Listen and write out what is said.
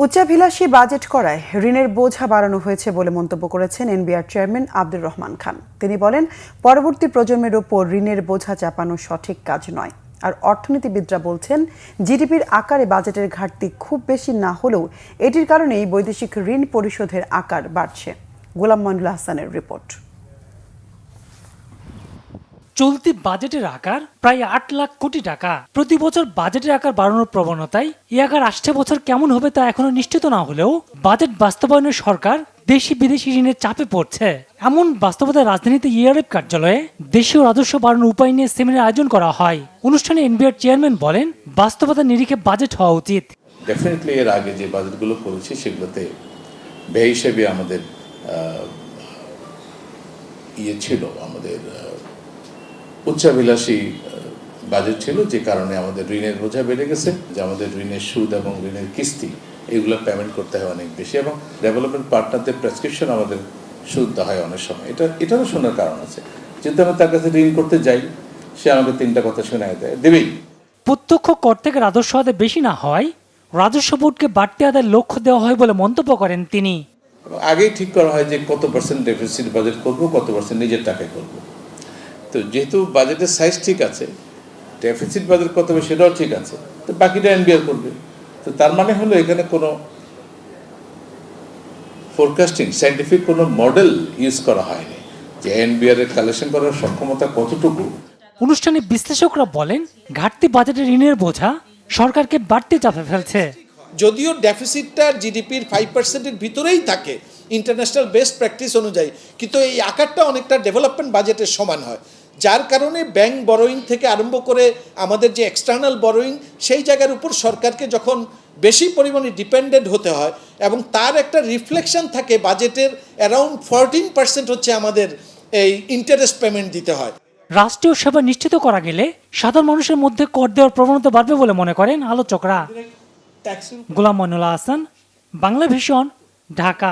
উচ্চাভিলাষী budget করায় ঋণের বোঝা বাড়ানো হয়েছে বলে মন্তব্য করেছেন এনবিআর চেয়ারম্যান আব্দুর রহমান খান। তিনি বলেন, পরবর্তী প্রজন্মের ওপর ঋণের বোঝা চাপানো সঠিক কাজ নয়। আর অর্থনীতিবিদরা বলছেন, জিডিপির আকারে বাজেটের ঘাটতি খুব বেশি না হলেও এটির কারণেই বৈদেশিক ঋণ পরিশোধের আকার বাড়ছে। গোলাম মঈনুল হাসানের রিপোর্ট। চলতি বাজেটের আকার প্রায় ৮ লাখ কোটি টাকা। প্রতি বছর বাজেটের আকার বাড়ানোর প্রবণতায় এই আকার আসছে বছর কেমন হবে তা এখনো নিশ্চিত না হলেও বাজেট বাস্তবায়নের সরকার দেশি বিদেশি ঋণের চাপে পড়ছে। এমন বাস্তবতায় রাজধানীতে ইআরএফ কার্যালয়ে দেশীয় রাজস্ব বাড়ানোর উপায় নিয়ে সেমিনার আয়োজন করা হয়। অনুষ্ঠানে এনবিআর চেয়ারম্যান বলেন, বাস্তবতার নিরিখে বাজেট হওয়া উচিত। ডেফিনেটলি এর আগে যে বাজেটগুলো করেছি সেগুলোতে ব্যয় হিসেবে আমাদের ছিল, আমাদের উচ্চাভিলাষী বাজেট ছিল, যে কারণে আমাদের ঋণের বোঝা বেড়ে গেছে, যে আমাদের ঋণের সুদ এবং ঋণের কিস্তি এগুলো পেমেন্ট করতে হয় অনেক বেশি, এবং ডেভেলপমেন্ট পার্টনারদের প্রেসক্রিপশন আমাদের সুদ হয় অনেক সময়। এটারও শোনার কারণ আছে। যেহেতু আমি তার কাছে ঋণ করতে যাই, সে আমাকে 3টা কথা শোনায় দেবেই। প্রত্যক্ষ কর থেকে রাজস্ব আদায় বেশি না হয় রাজস্ব বোর্ডকে বাড়তি আদায়ের লক্ষ্য দেওয়া হয় বলে মন্তব্য করেন তিনি। আগেই ঠিক করা হয় যে কত পার্সেন্ট ডেফিসিট বাজেট করব, কত পার্সেন্ট নিজের টাকায় করব। তো যেহেতু বাজেটের সাইজ ঠিক আছে, ডেফিসিট বাজেট কত হবে সেটাও ঠিক আছে, তো বাকিটা এনবিআর করবে। তো তার মানে হলো এখানে কোনো ফোরকাস্টিং সায়েন্টিফিক কোনো মডেল ইউজ করা হয়নি যে এনবিআর এর কালেকশন করার সক্ষমতা কতটুকু। অনুষ্ঠানে বিশ্লেষকরা বলেন, ঘাটতি বাজেটের ঋণের বোঝা সরকারকে বাড়তি চাপে ফেলছে। যদিও ডেফিসিটটা জিডিপির 5%-এর ভিতরেই থাকে ইন্টারন্যাশনাল বেস্ট প্র্যাকটিস অনুযায়ী, কিন্তু এই আকারটা অনেকটা ডেভেলপমেন্ট বাজেটের সমান হয়, যার কারণে ব্যাংক বরোয়িং থেকে আরম্ভ করে আমাদের যে এক্সটার্নাল বরোয়িং, সেই জায়গার উপর সরকারকে যখন বেশি পরিমাণে ডিপেন্ডেন্ট হতে হয় এবং তার একটা রিফ্লেকশন থাকে বাজেটের অ্যারাউন্ড 14% হচ্ছে আমাদের এই ইন্টারেস্ট পেমেন্ট দিতে হয়। রাষ্ট্রীয় সেবা নিশ্চিত করা গেলে সাধারণ মানুষের মধ্যে কর দেওয়ার প্রবণতা বাড়বে বলে মনে করেন আলোচকরা। গোলাম মঈনুল হাসান, বাংলা ভিশন, ঢাকা।